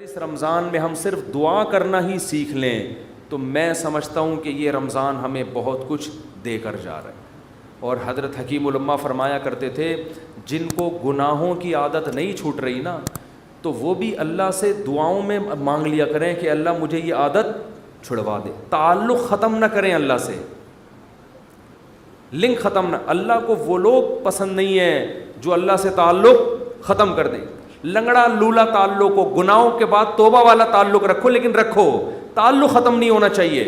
اس رمضان میں ہم صرف دعا کرنا ہی سیکھ لیں تو میں سمجھتا ہوں کہ یہ رمضان ہمیں بہت کچھ دے کر جا رہا ہے۔ اور حضرت حکیم الامہ فرمایا کرتے تھے جن کو گناہوں کی عادت نہیں چھوٹ رہی نا تو وہ بھی اللہ سے دعاؤں میں مانگ لیا کریں کہ اللہ مجھے یہ عادت چھڑوا دے۔ تعلق ختم نہ کریں اللہ سے، لنک ختم نہ۔ اللہ کو وہ لوگ پسند نہیں ہیں جو اللہ سے تعلق ختم کر دیں۔ لنگڑا لولا تعلق ہو، گناہوں کے بعد توبہ والا تعلق رکھو، لیکن رکھو، تعلق ختم نہیں ہونا چاہیے۔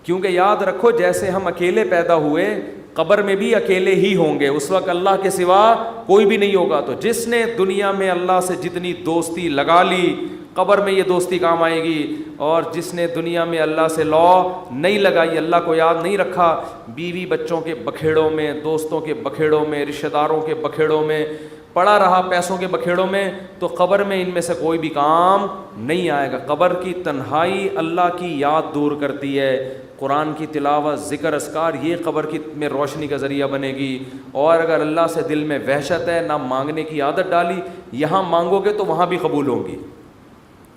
کیونکہ یاد رکھو جیسے ہم اکیلے پیدا ہوئے قبر میں بھی اکیلے ہی ہوں گے، اس وقت اللہ کے سوا کوئی بھی نہیں ہوگا۔ تو جس نے دنیا میں اللہ سے جتنی دوستی لگا لی قبر میں یہ دوستی کام آئے گی، اور جس نے دنیا میں اللہ سے نہیں لگائی، اللہ کو یاد نہیں رکھا، بیوی بچوں کے بکھیڑوں میں، دوستوں کے بکھیڑوں میں، رشتہ داروں کے بکھیڑوں میں پڑا رہا، پیسوں کے بکھیڑوں میں، تو قبر میں ان میں سے کوئی بھی کام نہیں آئے گا۔ قبر کی تنہائی اللہ کی یاد دور کرتی ہے، قرآن کی تلاوت، ذکر اذکار، یہ قبر کی میں روشنی کا ذریعہ بنے گی۔ اور اگر اللہ سے دل میں وحشت ہے، نہ مانگنے کی عادت ڈالی، یہاں مانگو گے تو وہاں بھی قبول ہوں گی۔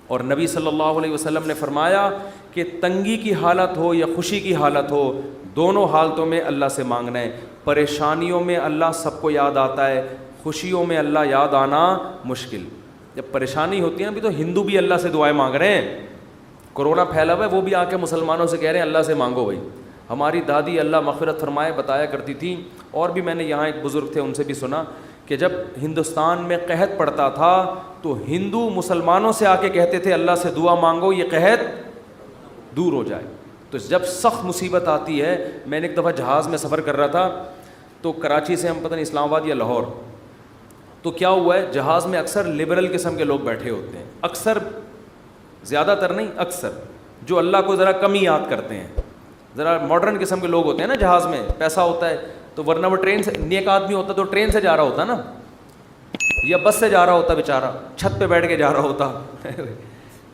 اور نبی صلی اللہ علیہ وسلم نے فرمایا کہ تنگی کی حالت ہو یا خوشی کی حالت ہو، دونوں حالتوں میں اللہ سے مانگنا ہے۔ پریشانیوں میں اللہ سب کو یاد آتا ہے، خوشیوں میں اللہ یاد آنا مشکل۔ جب پریشانی ہوتی ہے نا، بھی تو ہندو بھی اللہ سے دعائیں مانگ رہے ہیں، کرونا پھیلا ہوا ہے، وہ بھی آ کے مسلمانوں سے کہہ رہے ہیں اللہ سے مانگو بھائی۔ ہماری دادی اللہ مغفرت فرمائے بتایا کرتی تھی، اور بھی میں نے یہاں ایک بزرگ تھے ان سے بھی سنا کہ جب ہندوستان میں قحط پڑتا تھا تو ہندو مسلمانوں سے آ کے کہتے تھے اللہ سے دعا مانگو یہ قحط دور ہو جائے۔ تو جب سخت مصیبت آتی ہے، میں نے ایک دفعہ جہاز میں سفر کر رہا تھا تو کراچی سے ہم پتہ نہیں اسلام آباد یا لاہور، تو کیا ہوا ہے جہاز میں اکثر لبرل قسم کے لوگ بیٹھے ہوتے ہیں، اکثر، زیادہ تر نہیں، اکثر، جو اللہ کو ذرا کم ہی یاد کرتے ہیں، ذرا ماڈرن قسم کے لوگ ہوتے ہیں نا جہاز میں، پیسہ ہوتا ہے تو ورنہ وہ ٹرین سے، نیک آدمی ہوتا تو ٹرین سے جا رہا ہوتا نا، یا بس سے جا رہا ہوتا بیچارہ، چھت پہ بیٹھ کے جا رہا ہوتا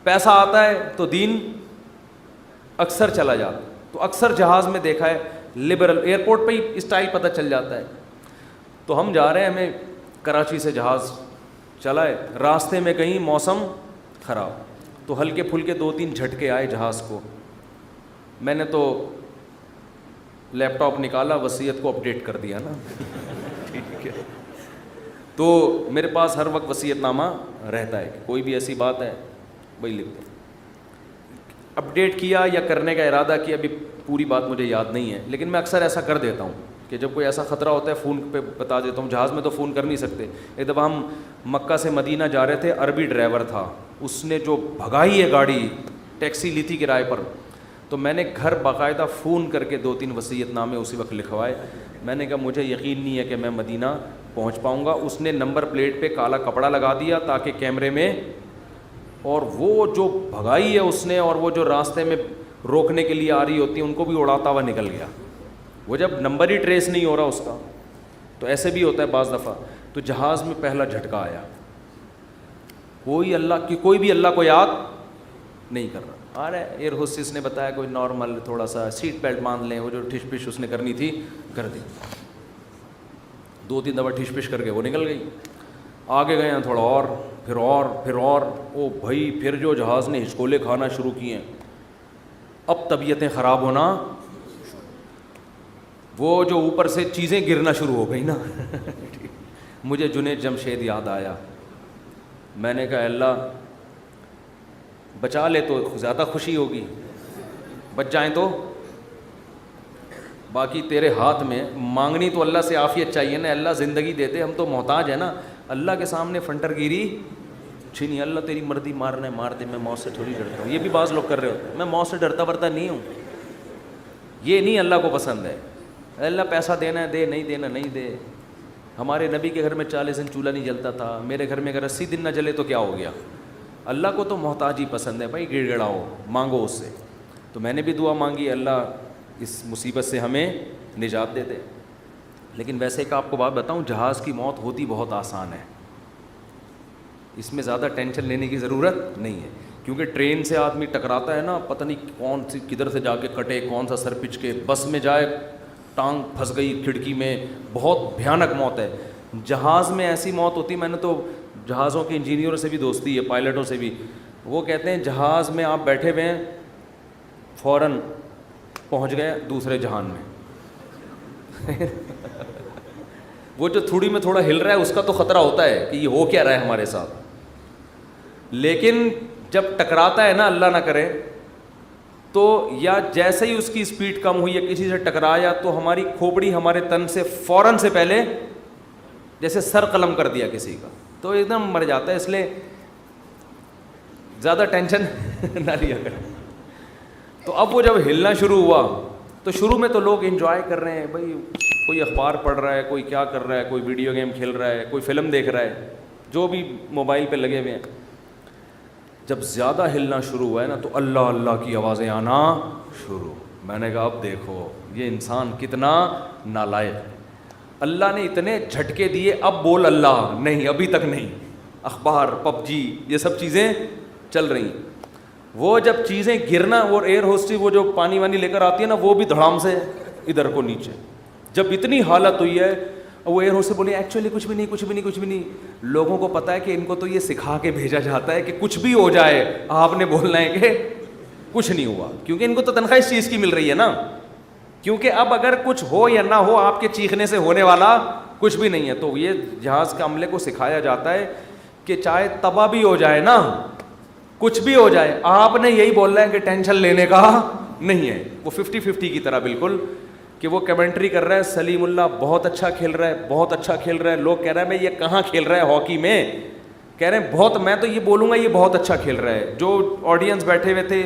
پیسہ آتا ہے تو دین اکثر چلا جاتا۔ تو اکثر جہاز میں دیکھا ہے لبرل، ایئرپورٹ پہ ہی اسٹائل پتہ چل جاتا ہے۔ تو ہم جا رہے ہیں، ہمیں کراچی سے جہاز چلا ہے، راستے میں کہیں موسم خراب، تو ہلکے پھلکے 2-3 جھٹکے آئے جہاز کو۔ میں نے تو لیپ ٹاپ نکالا، وصیت کو اپڈیٹ کر دیا نا ٹھیک ہے، تو میرے پاس ہر وقت وصیت نامہ رہتا ہے کہ کوئی بھی ایسی بات ہے وہی لکھ دیں۔ اپڈیٹ کیا یا کرنے کا ارادہ کیا، ابھی پوری بات مجھے یاد نہیں ہے، لیکن میں اکثر ایسا کر دیتا ہوں کہ جب کوئی ایسا خطرہ ہوتا ہے فون پہ بتا دیتا ہوں۔ جہاز میں تو فون کر نہیں سکتے۔ ایک دفعہ ہم مکہ سے مدینہ جا رہے تھے، عربی ڈرائیور تھا، اس نے جو بھگائی ہے گاڑی، ٹیکسی لی تھی کرائے پر، تو میں نے گھر باقاعدہ فون کر کے 2-3 وصیت نامے اسی وقت لکھوائے۔ میں نے کہا مجھے یقین نہیں ہے کہ میں مدینہ پہنچ پاؤں گا۔ اس نے نمبر پلیٹ پہ کالا کپڑا لگا دیا تاکہ کیمرے میں، اور وہ جو بھگائی ہے اس نے، اور وہ جو راستے میں روکنے کے لیے آ رہی ہوتی ہیں ان کو بھی اڑاتا ہوا نکل گیا۔ وہ جب نمبر ہی ٹریس نہیں ہو رہا اس کا، تو ایسے بھی ہوتا ہے بعض دفعہ۔ تو جہاز میں پہلا جھٹکا آیا، کوئی بھی اللہ کو یاد نہیں کر رہا۔ ارے ایئر ہوسٹس نے بتایا کوئی نارمل تھوڑا سا سیٹ بیلٹ باندھ لیں، وہ جو ٹھش پش اس نے کرنی تھی کر دی، 2-3 دفعہ ٹھش پش کر کے وہ نکل گئی۔ آگے گئے ہیں تھوڑا اور، پھر اور، او بھائی پھر جو جہاز نے ہچکولے کھانا شروع کیے ہیں، اب طبیعتیں خراب ہونا، وہ جو اوپر سے چیزیں گرنا شروع ہو گئی نا مجھے جنید جمشید یاد آیا۔ میں نے کہا اللہ بچا لے تو زیادہ خوشی ہوگی، بچ جائیں تو باقی تیرے ہاتھ میں۔ مانگنی تو اللہ سے عافیت چاہیے نا، اللہ زندگی دے دے، ہم تو محتاج ہیں نا۔ اللہ کے سامنے فنٹر گیری چھینی، اللہ تیری مرضی، مارنا ہے مار دے، میں موت سے تھوڑی ڈرتا ہوں۔ یہ بھی بعض لوگ کر رہے ہوتے ہیں، میں موت سے ڈرتا ورتا نہیں ہوں، یہ نہیں اللہ کو پسند ہے۔ اللہ پیسہ دینا ہے دے، نہیں دینا نہیں دے۔ ہمارے نبی کے گھر میں 40 دن چولہا نہیں جلتا تھا، میرے گھر میں اگر 80 دن نہ جلے تو کیا ہو گیا؟ اللہ کو تو محتاج ہی پسند ہے بھائی، گڑ گڑاؤ، مانگو اس سے۔ تو میں نے بھی دعا مانگی اللہ اس مصیبت سے ہمیں نجات دے دے۔ لیکن ویسے ایک آپ کو بات بتاؤں، جہاز کی موت ہوتی بہت آسان ہے، اس میں زیادہ ٹینشن لینے کی ضرورت نہیں ہے، کیونکہ ٹرین سے آدمی ٹکراتا ہے نا، پتہ نہیں کون سی کدھر سے جا کے کٹے، کون سا سر پچ کے، بس میں جائے ٹانگ پھنس گئی کھڑکی میں، بہت بھیانک موت ہے۔ جہاز میں ایسی موت ہوتی، میں نے تو جہازوں کے انجینئروں سے بھی دوستی ہے, پائلٹوں سے بھی. وہ کہتے ہیں جہاز میں آپ بیٹھے ہوئے ہیں, فوراً پہنچ گئے دوسرے جہان میں. وہ جو تھوڑی میں تھوڑا ہل رہا ہے اس کا تو خطرہ ہوتا ہے کہ یہ ہو کیا رہا ہے ہمارے ساتھ, لیکن جب ٹکراتا ہے نا, اللہ نہ کرے, تو یا جیسے ہی اس کی اسپیڈ کم ہوئی یا کسی سے ٹکرایا تو ہماری کھوپڑی ہمارے تن سے فوراً سے پہلے جیسے سر قلم کر دیا کسی کا, تو ایک دم مر جاتا ہے. اس لیے زیادہ ٹینشن نہ لیا کریں. تو اب وہ جب ہلنا شروع ہوا تو شروع میں تو لوگ انجوائے کر رہے ہیں بھائی, کوئی اخبار پڑھ رہا ہے, کوئی کیا کر رہا ہے, کوئی ویڈیو گیم کھیل رہا ہے, کوئی فلم دیکھ رہا ہے, جو بھی موبائل پہ لگے ہوئے ہیں. جب زیادہ ہلنا شروع ہوا ہے نا تو اللہ اللہ کی آوازیں آنا شروع. میں نے کہا اب دیکھو یہ انسان کتنا نالائق ہے. اللہ نے اتنے جھٹکے دیے, اب بول اللہ نہیں, ابھی تک نہیں. اخبار, پب جی, یہ سب چیزیں چل رہی ہیں. وہ جب چیزیں گرنا, وہ ایئر ہوسٹس وہ جو پانی وانی لے کر آتی ہے نا, وہ بھی دھڑام سے ادھر کو نیچے. جب اتنی حالت ہوئی ہے, وہ ایئر ہوسٹس بولے ایکچولی کچھ بھی نہیں, کچھ بھی نہیں, کچھ بھی نہیں. لوگوں کو پتہ ہے کہ ان کو تو یہ سکھا کے بھیجا جاتا ہے کہ کچھ بھی ہو جائے آپ نے بولنا ہے کہ کچھ نہیں ہوا, کیونکہ ان کو تو تنخواہ اس چیز کی مل رہی ہے نا. کیونکہ اب اگر کچھ ہو یا نہ ہو, آپ کے چیخنے سے ہونے والا کچھ بھی نہیں ہے. تو یہ جہاز کے عملے کو سکھایا جاتا ہے کہ چاہے تباہ بھی ہو جائے نا, کچھ بھی ہو جائے, آپ نے یہی بولنا ہے کہ ٹینشن لینے کا نہیں ہے. وہ 50-50 کی طرح بالکل, کہ وہ کمنٹری کر رہا ہے, سلیم اللہ بہت اچھا کھیل رہا ہے, بہت اچھا کھیل رہا ہے. لوگ کہہ رہے ہیں میں یہ کہاں کھیل رہا ہے ہاکی میں, کہہ رہے ہیں بہت, میں تو یہ بولوں گا یہ بہت اچھا کھیل رہا ہے. جو آڈینس بیٹھے ہوئے تھے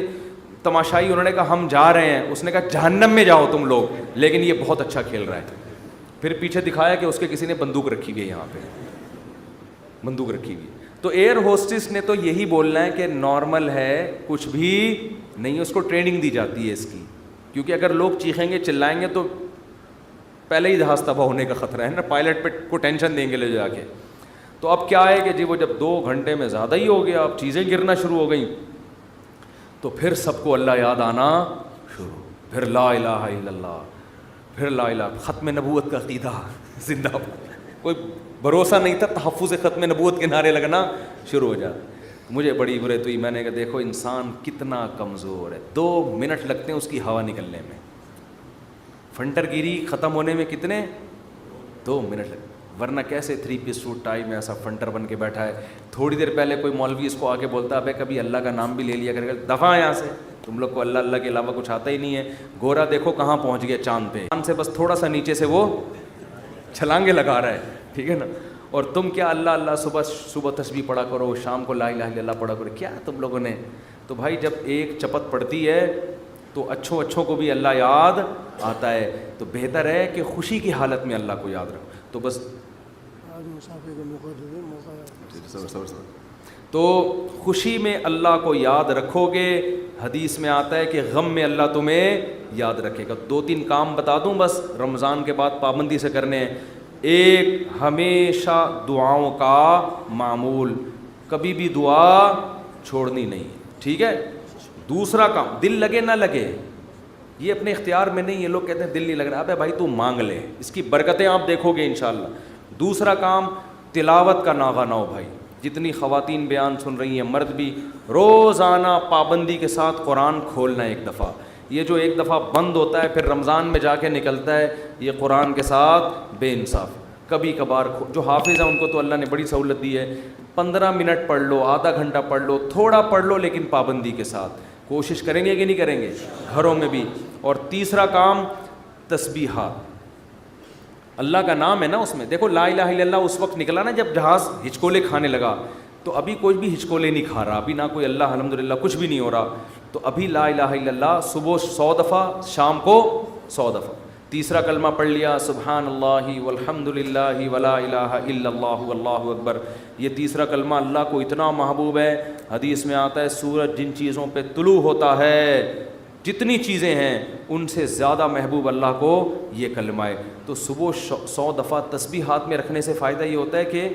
تماشائی, انہوں نے کہا ہم جا رہے ہیں. اس نے کہا جہنم میں جاؤ تم لوگ, لیکن یہ بہت اچھا کھیل رہا ہے. پھر پیچھے دکھایا کہ اس کے کسی نے بندوق رکھی ہوئی ہے, یہاں پہ بندوق رکھی ہوئی. تو ایئر ہوسٹس نے تو یہی بولنا ہے کہ نارمل ہے, کچھ بھی نہیں. اس کو ٹریننگ دی جاتی ہے اس کی, کیونکہ اگر لوگ چیخیں گے چلائیں گے تو پہلے ہی جہاز تباہ ہونے کا خطرہ ہے نا, پائلٹ پہ کو ٹینشن دیں گے لے جا کے. تو اب کیا ہے کہ جی وہ جب 2 گھنٹے میں زیادہ ہی ہو گیا, اب چیزیں گرنا شروع ہو گئیں, تو پھر سب کو اللہ یاد آنا شروع. پھر لا الہ الا اللہ, پھر لا الہ, ختم نبوت کا عقیدہ زندہ باد. کوئی بھروسہ نہیں تھا, تحفظ ختم نبوت کے نعرے لگنا شروع ہو جاتے. مجھے بڑی برے ہوئی, میں نے کہا دیکھو انسان کتنا کمزور ہے, 2 منٹ لگتے ہیں اس کی ہوا نکلنے میں. فنٹر گیری ختم ہونے میں کتنے, 2 منٹ لگتے. ورنہ کیسے 3 پیس سوٹ ٹائی میں ایسا فنٹر بن کے بیٹھا ہے. تھوڑی دیر پہلے کوئی مولوی اس کو آ کے بولتا ہے کبھی اللہ کا نام بھی لے لیا کرے گا, دفعہ یہاں سے, تم لوگ کو اللہ اللہ کے علاوہ کچھ آتا ہی نہیں ہے. گورا دیکھو کہاں پہنچ گیا, چاند پہ, چاند سے بس تھوڑا سا نیچے سے وہ چھلانگے لگا رہا ہے, ٹھیک ہے نا. اور تم کیا اللہ اللہ, صبح تسبیح پڑھا کرو, شام کو لا الہ الا اللہ پڑھا کرو, کیا تم لوگوں نے. تو بھائی جب ایک چپت پڑتی ہے تو اچھوں کو بھی اللہ یاد آتا ہے. تو بہتر ہے کہ خوشی کی حالت میں اللہ کو یاد رکھو. تو بس تو خوشی میں اللہ کو یاد رکھو گے. حدیث میں آتا ہے کہ غم میں اللہ تمہیں یاد رکھے گا. 2-3 کام بتا دوں بس, رمضان کے بعد پابندی سے کرنے ہیں. ایک, ہمیشہ دعاؤں کا معمول, کبھی بھی دعا چھوڑنی نہیں, ٹھیک ہے. دوسرا کام, دل لگے نہ لگے, یہ اپنے اختیار میں نہیں ہے. لوگ کہتے ہیں دل نہیں لگ رہا, ابے بھائی تو مانگ لے, اس کی برکتیں آپ دیکھو گے انشاءاللہ. دوسرا کام, تلاوت کا ناغہ نہ ہو بھائی. جتنی خواتین بیان سن رہی ہیں, مرد بھی, روزانہ پابندی کے ساتھ قرآن کھولنا ہے 1 دفعہ. یہ جو 1 دفعہ بند ہوتا ہے پھر رمضان میں جا کے نکلتا ہے, یہ قرآن کے ساتھ بے انصاف. کبھی کبھار جو حافظ ہیں ان کو تو اللہ نے بڑی سہولت دی ہے, 15 منٹ پڑھ لو, آدھا گھنٹہ پڑھ لو, تھوڑا پڑھ لو, لیکن پابندی کے ساتھ. کوشش کریں گے کہ نہیں کریں گے, گھروں میں بھی. اور تیسرا کام, تسبیحات. اللہ کا نام ہے نا اس میں. دیکھو لا الہ الا اللہ اس وقت نکلا نا جب جہاز ہچکولے کھانے لگا, تو ابھی کوئی بھی ہچکولے نہیں کھا رہا, ابھی نہ کوئی اللہ الحمدللہ کچھ بھی نہیں ہو رہا. تو ابھی لا الہ الا اللہ صبح 100 دفعہ, شام کو 100 دفعہ. تیسرا کلمہ پڑھ لیا, سبحان اللہ والحمد للہ ولا الہ الا اللہ واللہ اکبر. یہ تیسرا کلمہ اللہ کو اتنا محبوب ہے. حدیث میں آتا ہے سورج جن چیزوں پہ طلوع ہوتا ہے, جتنی چیزیں ہیں ان سے زیادہ محبوب اللہ کو یہ کلمہ ہے. تو صبح 100 دفعہ تسبیح ہاتھ میں رکھنے سے فائدہ یہ ہوتا ہے کہ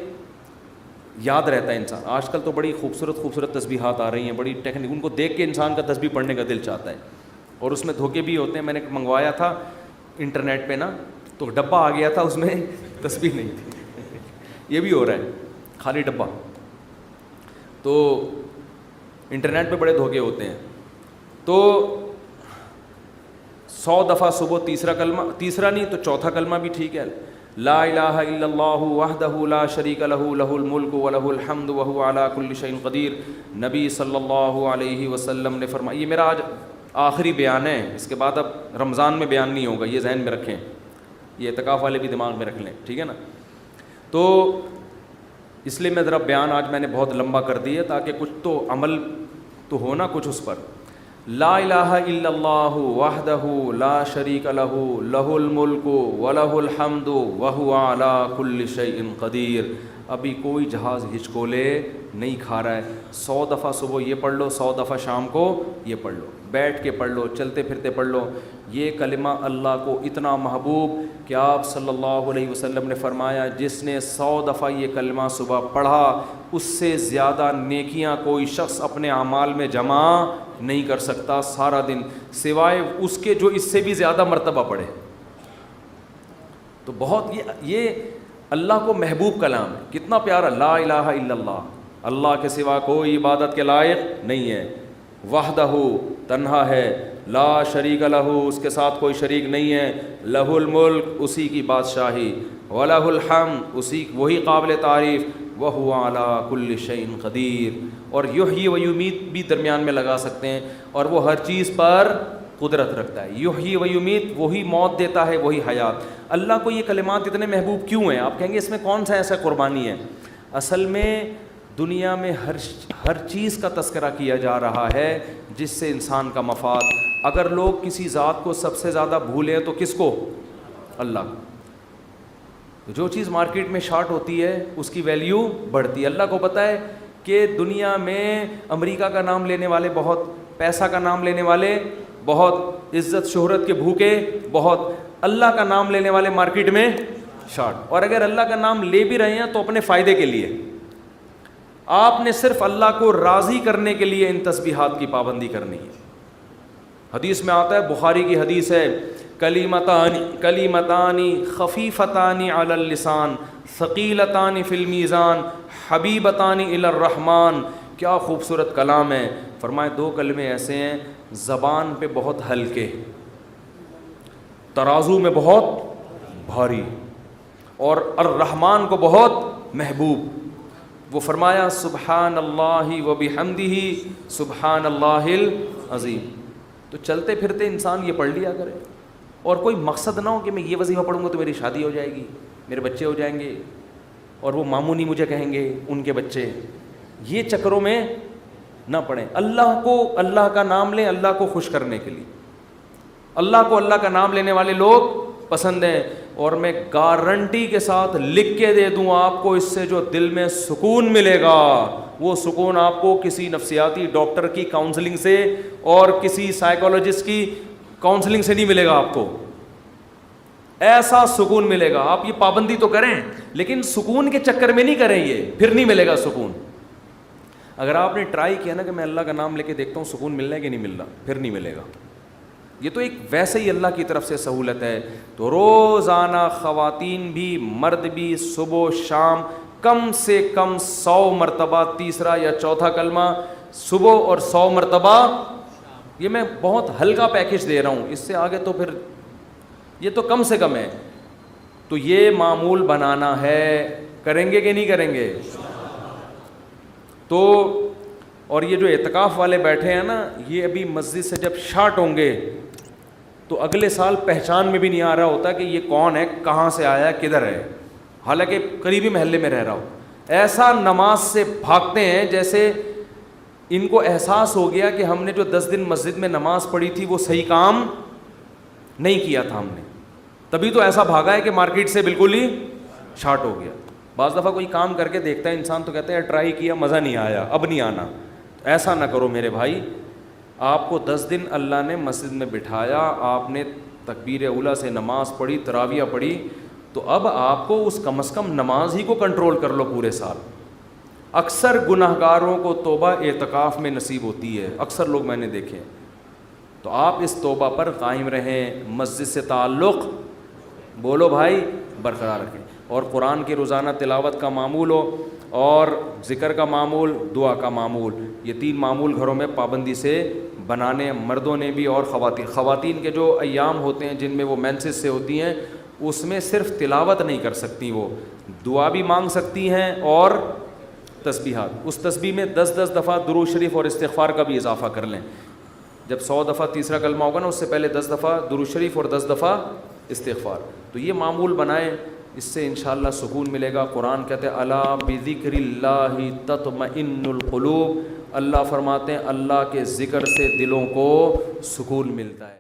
یاد رہتا ہے انسان. آج کل تو بڑی خوبصورت تسبیحات آ رہی ہیں, بڑی ٹیکنیک, ان کو دیکھ کے انسان کا تسبیح پڑھنے کا دل چاہتا ہے. اور اس میں دھوکے بھی ہوتے ہیں. میں نے منگوایا تھا انٹرنیٹ پہ نا, تو ڈبہ آ گیا تھا, اس میں تسبیح نہیں تھی. یہ بھی ہو رہا ہے, خالی ڈبہ. تو انٹرنیٹ پہ بڑے دھوکے ہوتے ہیں. تو 100 دفعہ صبح تیسرا کلمہ، تیسرا نہیں تو چوتھا کلمہ بھی ٹھیک ہے، لا الہ الا اللہ وحدہ لا شریک لہ لہ الملک ولہ الحمد وہو علی کل شیء قدیر. نبی صلی اللہ علیہ وسلم نے فرمایا، یہ میرا آج آخری بیان ہے، اس کے بعد اب رمضان میں بیان نہیں ہوگا، یہ ذہن میں رکھیں، یہ اعتکاف والے بھی دماغ میں رکھ لیں، ٹھیک ہے نا. تو اس لیے میں ذرا بیان آج میں نے بہت لمبا کر دیا تاکہ کچھ تو عمل تو ہونا کچھ اس پر. لا الہ الا اللہ وحدہ لا شریک لہ لہ الملک ولہ الحمد وہو علی کل شیء قدیر. ابھی کوئی جہاز ہچکولے نہیں کھا رہا ہے. 100 دفعہ صبح یہ پڑھ لو، 100 دفعہ شام کو یہ پڑھ لو، بیٹھ کے پڑھ لو، چلتے پھرتے پڑھ لو. یہ کلمہ اللہ کو اتنا محبوب کہ آپ صلی اللہ علیہ وسلم نے فرمایا جس نے 100 دفعہ یہ کلمہ صبح پڑھا اس سے زیادہ نیکیاں کوئی شخص اپنے اعمال میں جمع نہیں کر سکتا سارا دن، سوائے اس کے جو اس سے بھی زیادہ مرتبہ پڑھے. تو بہت یہ اللہ کو محبوب کلام ہے. کتنا پیارا، لا الہ الا اللہ، اللہ کے سوا کوئی عبادت کے لائق نہیں ہے، وحدہ تنہا ہے، لا شریک لہ اس کے ساتھ کوئی شریک نہیں ہے، لہ الملک اسی کی بادشاہی، ولہ الحمد وہی قابل تعریف، وہو علی کل شیء قدیر. اور یحیی و یمیت بھی درمیان میں لگا سکتے ہیں، اور وہ ہر چیز پر قدرت رکھتا ہے. یحیی و یمیت، وہی موت دیتا ہے وہی حیات. اللہ کو یہ کلمات اتنے محبوب کیوں ہیں؟ آپ کہیں گے اس میں کون سا ایسا قربانی ہے؟ اصل میں دنیا میں ہر چیز کا تذکرہ کیا جا رہا ہے جس سے انسان کا مفاد. اگر لوگ کسی ذات کو سب سے زیادہ بھولیں تو کس کو؟ اللہ کو. جو چیز مارکیٹ میں شارٹ ہوتی ہے اس کی ویلیو بڑھتی ہے. اللہ کو پتہ ہے کہ دنیا میں امریکہ کا نام لینے والے بہت، پیسہ کا نام لینے والے بہت، عزت شہرت کے بھوکے بہت، اللہ کا نام لینے والے مارکیٹ میں شارٹ. اور اگر اللہ کا نام لے بھی رہے ہیں تو اپنے فائدے کے لیے. آپ نے صرف اللہ کو راضی کرنے کے لیے ان تسبیحات کی پابندی کرنی ہے. حدیث میں آتا ہے، بخاری کی حدیث ہے، کلیمتان خفیفتان علی اللسان ثقیلتان فی المیزان حبیبتان الی الرحمن. کیا خوبصورت کلام ہے. فرمائے 2 کلمے ایسے ہیں زبان پہ بہت ہلکے، ترازو میں بہت بھاری، اور الرحمن کو بہت محبوب. وہ فرمایا سبحان اللہ و بحمدہ سبحان اللہ العظیم. تو چلتے پھرتے انسان یہ پڑھ لیا کرے، اور کوئی مقصد نہ ہو کہ میں یہ وظیفہ پڑھوں گا تو میری شادی ہو جائے گی، میرے بچے ہو جائیں گے، اور وہ ماموں نہیں مجھے کہیں گے ان کے بچے. یہ چکروں میں نہ پڑھیں. اللہ کو، اللہ کا نام لیں اللہ کو خوش کرنے کے لیے. اللہ کو اللہ کا نام لینے والے لوگ پسند ہیں. اور میں گارنٹی کے ساتھ لکھ کے دے دوں آپ کو، اس سے جو دل میں سکون ملے گا وہ سکون آپ کو کسی نفسیاتی ڈاکٹر کی کاؤنسلنگ سے اور کسی سائیکولوجسٹ کی کاؤنسلنگ سے نہیں ملے گا. آپ کو ایسا سکون ملے گا. آپ یہ پابندی تو کریں لیکن سکون کے چکر میں نہیں کریں، یہ پھر نہیں ملے گا سکون. اگر آپ نے ٹرائی کیا نا کہ میں اللہ کا نام لے کے دیکھتا ہوں سکون ملنا ہے کہ نہیں مل رہا، پھر نہیں ملے گا. یہ تو ایک ویسے ہی اللہ کی طرف سے سہولت ہے. تو روزانہ خواتین بھی مرد بھی صبح و شام کم سے کم 100 مرتبہ تیسرا یا چوتھا کلمہ صبح اور 100 مرتبہ. یہ میں بہت ہلکا پیکج دے رہا ہوں، اس سے آگے تو پھر یہ تو کم سے کم ہے. تو یہ معمول بنانا ہے. کریں گے کہ نہیں کریں گے؟ تو اور یہ جو اعتکاف والے بیٹھے ہیں نا، یہ ابھی مسجد سے جب شارٹ ہوں گے تو اگلے سال پہچان میں بھی نہیں آ رہا ہوتا کہ یہ کون ہے، کہاں سے آیا، کدھر ہے، حالانکہ قریبی محلے میں رہ رہا ہو. ایسا نماز سے بھاگتے ہیں جیسے ان کو احساس ہو گیا کہ ہم نے جو 10 دن مسجد میں نماز پڑھی تھی وہ صحیح کام نہیں کیا تھا ہم نے، تبھی تو ایسا بھاگا ہے کہ مارکیٹ سے بالکل ہی شارٹ ہو گیا. بعض دفعہ کوئی کام کر کے دیکھتا ہے انسان تو کہتا ہے ٹرائی کیا مزہ نہیں آیا، اب نہیں آنا. ایسا نہ کرو میرے بھائی. آپ کو 10 دن اللہ نے مسجد میں بٹھایا، آپ نے تکبیر اولیٰ سے نماز پڑھی، تراویح پڑھی، تو اب آپ کو اس کم از کم نماز ہی کو کنٹرول کر لو پورے سال. اکثر گناہ گاروں کو توبہ اعتکاف میں نصیب ہوتی ہے، اکثر لوگ میں نے دیکھے. تو آپ اس توبہ پر قائم رہیں، مسجد سے تعلق بولو بھائی برقرار رکھیں، اور قرآن کی روزانہ تلاوت کا معمول ہو. اور ذکر کا معمول، دعا کا معمول، یہ 3 معمول گھروں میں پابندی سے بنانے، مردوں نے بھی اور خواتین کے جو ایام ہوتے ہیں جن میں وہ مینسز سے ہوتی ہیں اس میں صرف تلاوت نہیں کر سکتی، وہ دعا بھی مانگ سکتی ہیں اور تسبیحات، اس تسبیح میں 10 دفعہ درود شریف اور استغفار کا بھی اضافہ کر لیں، جب 100 دفعہ تیسرا کلمہ ہوگا نا اس سے پہلے 10 دفعہ درود شریف اور 10 دفعہ استغفار، تو یہ معمول بنائیں، اس سے انشاءاللہ سکون ملے گا۔ قرآن کہتے ہیں الا بذکر اللہ تطمئن القلوب، اللہ فرماتے ہیں اللہ کے ذکر سے دلوں کو سکون ملتا ہے۔